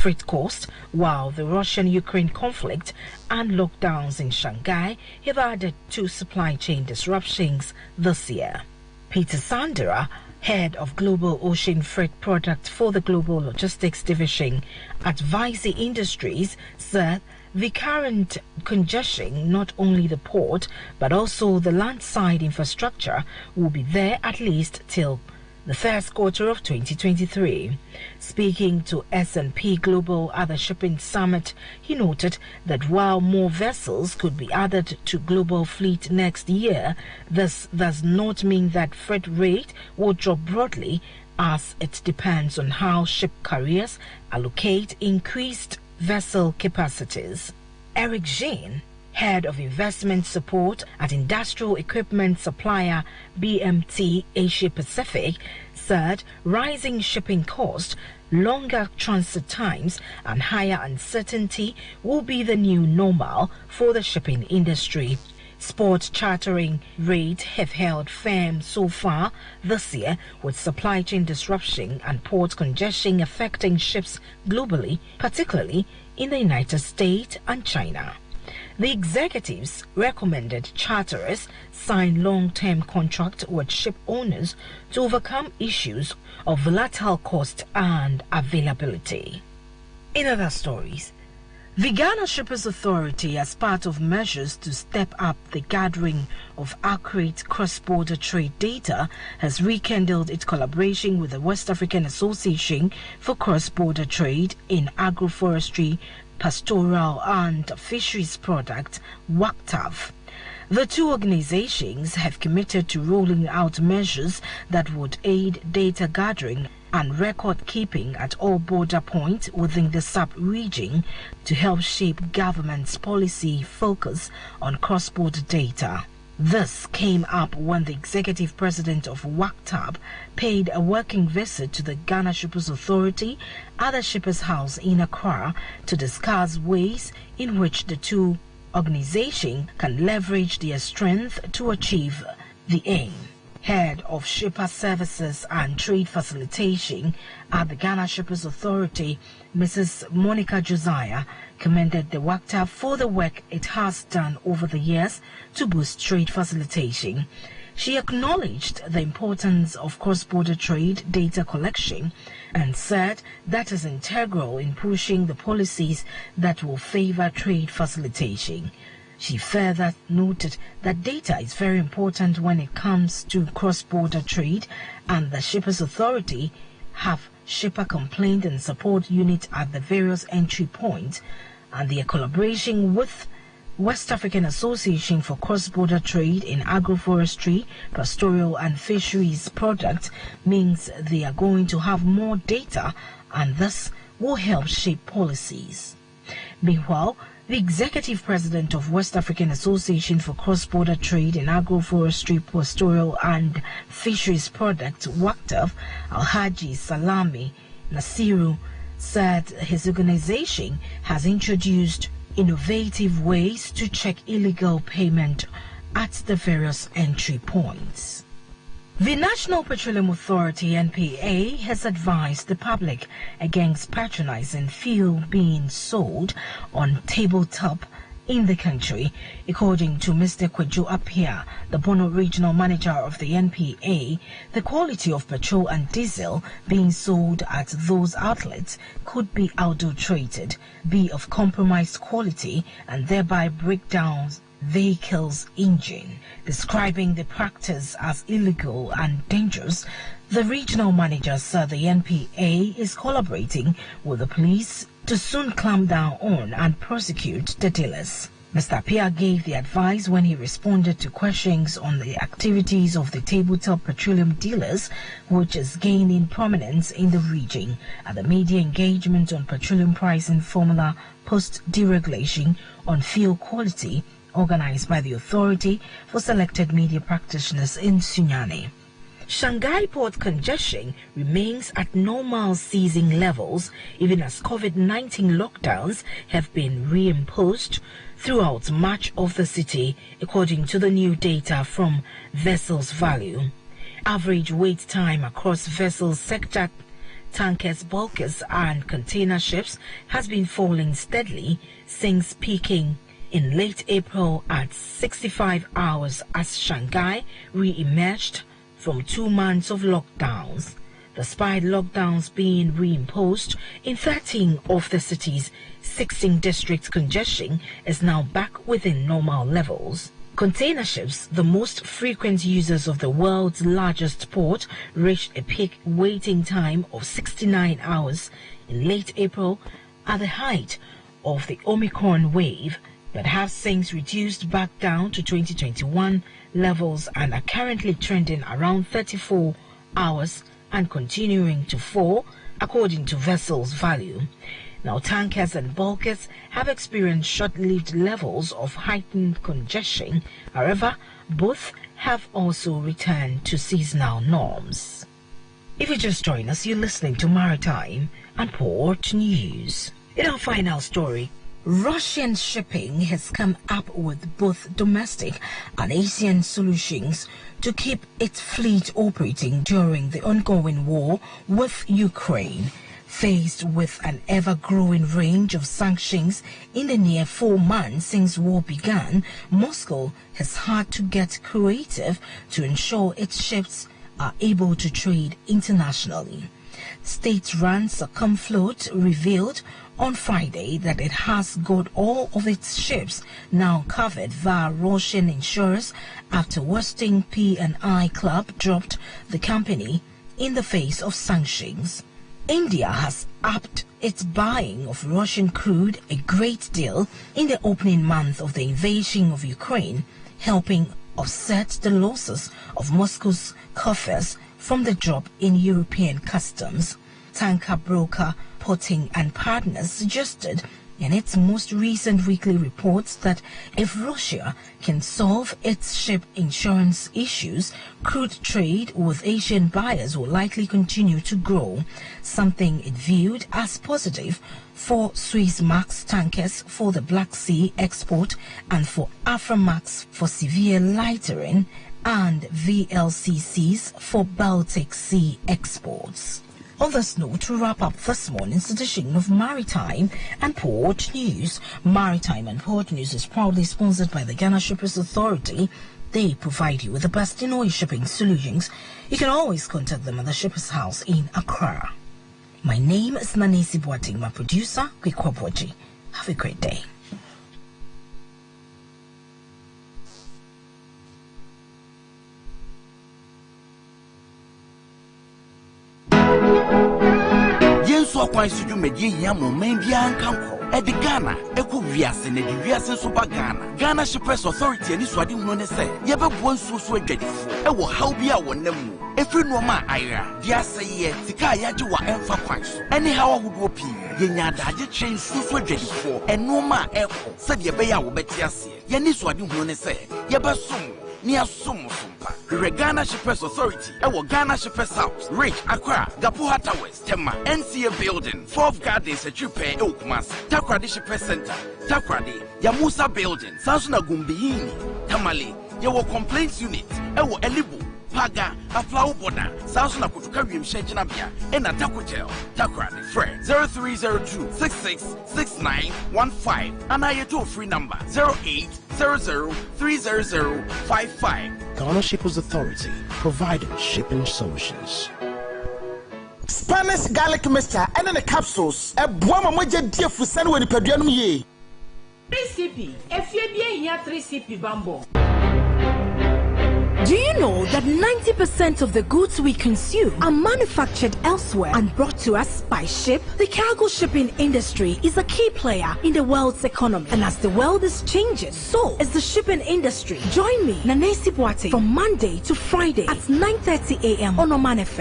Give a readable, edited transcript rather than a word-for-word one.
freight cost, while the Russian-Ukraine conflict and lockdowns in Shanghai have added to supply chain disruptions this year. Peter Sandera, head of Global Ocean Freight Product for the Global Logistics Division at Visey Industries, said the current congestion, not only the port but also the landside infrastructure, will be there at least till the first quarter of 2023. Speaking to S&P Global at the Shipping Summit, he noted that while more vessels could be added to global fleet next year, this does not mean that freight rate will drop broadly, as it depends on how ship carriers allocate increased vessel capacities. Eric Jean, head of investment support at industrial equipment supplier BMT Asia Pacific, said rising shipping costs, longer transit times and higher uncertainty will be the new normal for the shipping industry. Spot chartering rates have held firm so far this year, with supply chain disruption and port congestion affecting ships globally, particularly in the United States and China. The executives recommended charterers sign long-term contracts with ship owners to overcome issues of volatile cost and availability. In other stories, the Ghana Shippers Authority, as part of measures to step up the gathering of accurate cross-border trade data, has rekindled its collaboration with the West African Association for Cross-Border Trade in Agroforestry, Pastoral and Fisheries Products, WACTAF. The two organizations have committed to rolling out measures that would aid data gathering and record keeping at all border points within the sub-region to help shape government's policy focus on cross-border data. This came up when the executive president of WACTAB paid a working visit to the Ghana Shippers Authority at the Shippers House in Accra to discuss ways in which the two organizations can leverage their strength to achieve the aim. Head of Shipper Services and Trade Facilitation at the Ghana Shippers Authority, Mrs. Monica Josiah, commended the WACTAB for the work it has done over the years to boost trade facilitation. She acknowledged the importance of cross-border trade data collection and said that is integral in pushing the policies that will favor trade facilitation. She further noted that data is very important when it comes to cross-border trade, and the Shippers Authority have shipper complaint and support units at the various entry points, and their collaboration with West African Association for Cross-Border Trade in Agroforestry, Pastoral and Fisheries Products means they are going to have more data, and this will help shape policies. Meanwhile, the executive president of West African Association for Cross-Border Trade in Agroforestry, Pastoral and Fisheries Products, WACTAF, Alhaji Salami Nasiru, said his organization has introduced innovative ways to check illegal payment at the various entry points. The National Petroleum Authority (NPA) has advised the public against patronizing fuel being sold on tabletop in the country. According to Mr. Kwejo Apia, the Bono Regional Manager of the NPA, the quality of petrol and diesel being sold at those outlets could be adulterated, be of compromised quality, and thereby break down vehicle's engine. Describing the practice as illegal and dangerous, the regional manager said the NPA is collaborating with the police to soon clamp down on and prosecute the dealers. Mr. Apia gave the advice when he responded to questions on the activities of the tabletop petroleum dealers, which is gaining prominence in the region, at the media engagement on petroleum pricing formula post-deregulation on fuel quality organized by the Authority for Selected Media Practitioners in Sunyani. Shanghai port congestion remains at normal season levels, even as COVID-19 lockdowns have been reimposed throughout much of the city, according to the new data from Vessels Value. Average wait time across vessels sector tankers, bulkers and container ships has been falling steadily since peaking in late April at 65 hours as Shanghai re-emerged from 2 months of lockdowns. Despite lockdowns being reimposed in 13 of the city's 16 districts, congestion is now back within normal levels. Container ships, the most frequent users of the world's largest port, reached a peak waiting time of 69 hours in late April at the height of the Omicron wave, but have since reduced back down to 2021 levels and are currently trending around 34 hours and continuing to fall according to vessels' value. Now, tankers and bulkers have experienced short-lived levels of heightened congestion. However, both have also returned to seasonal norms. If you just join us, you're listening to Maritime and Port News. In our final story, Russian shipping has come up with both domestic and Asian solutions to keep its fleet operating during the ongoing war with Ukraine. Faced with an ever-growing range of sanctions in the near 4 months since war began, Moscow has had to get creative to ensure its ships are able to trade internationally. State-run Circumfloat revealed on Friday that it has got all of its ships now covered via Russian insurers after Western P&I Club dropped the company in the face of sanctions. India has upped its buying of Russian crude a great deal in the opening month of the invasion of Ukraine, helping offset the losses of Moscow's coffers from the drop in European customs. Tanker broker Boateng and Partners suggested in its most recent weekly reports that if Russia can solve its ship insurance issues, crude trade with Asian buyers will likely continue to grow, something it viewed as positive for Suezmax tankers for the Black Sea export and for Aframax for severe lightering and VLCCs for Baltic Sea exports. On this note, to wrap up this morning's edition of Maritime and Port News. Maritime and Port News is proudly sponsored by the Ghana Shippers Authority. They provide you with the best in oil shipping solutions. You can always contact them at the Shippers House in Accra. My name is Boateng, my producer, Kwekwaboji. Have a great day. Yenso kwansu dwumadi hia mo man bia nkanko edi Ghana eko wiase na di wiase so ba Ghana Shippers Authority ani so ade hunu ne se yebebo nsuo so adwadifo ewo haw bia wonam mu efri no ma ayra dia seye tika yaje wa emfa kwanso eni haw ahodo pi yenya adaje twen nsuo so adwadifo eno ma eko se de be ya wo beti ase ye ni so ade hunu ne se yebesom ni asomsompa Ghana Shippers Authority ewo Ghana Shippers House Ridge Accra Gapoha Towers Tema NCA Building 4th Gardens Echupe Okumas Takrade Shippers Center Takrade Yamusa Building Sansuna Gumbihini Tamale yewo Complaints Unit ewo Elibu Paga Aflau Boda Sansuna Kutuka Wimshenjina Bia Ena Takutel Takrade Fred 0302666915 and I toll free number 0800300555. Ghana Shippers Authority, providing shipping solutions. Spanish garlic mixture and then the capsules. A boama moja dear for send when the pedianum ye. 3CP. If you be here 3CP bambo. Do you know that 90% of the goods we consume are manufactured elsewhere and brought to us by ship? The cargo shipping industry is a key player in the world's economy. And as the world is changing, so is the shipping industry. Join me, Boateng, from Monday to Friday at 9:30 a.m. on Omanfm.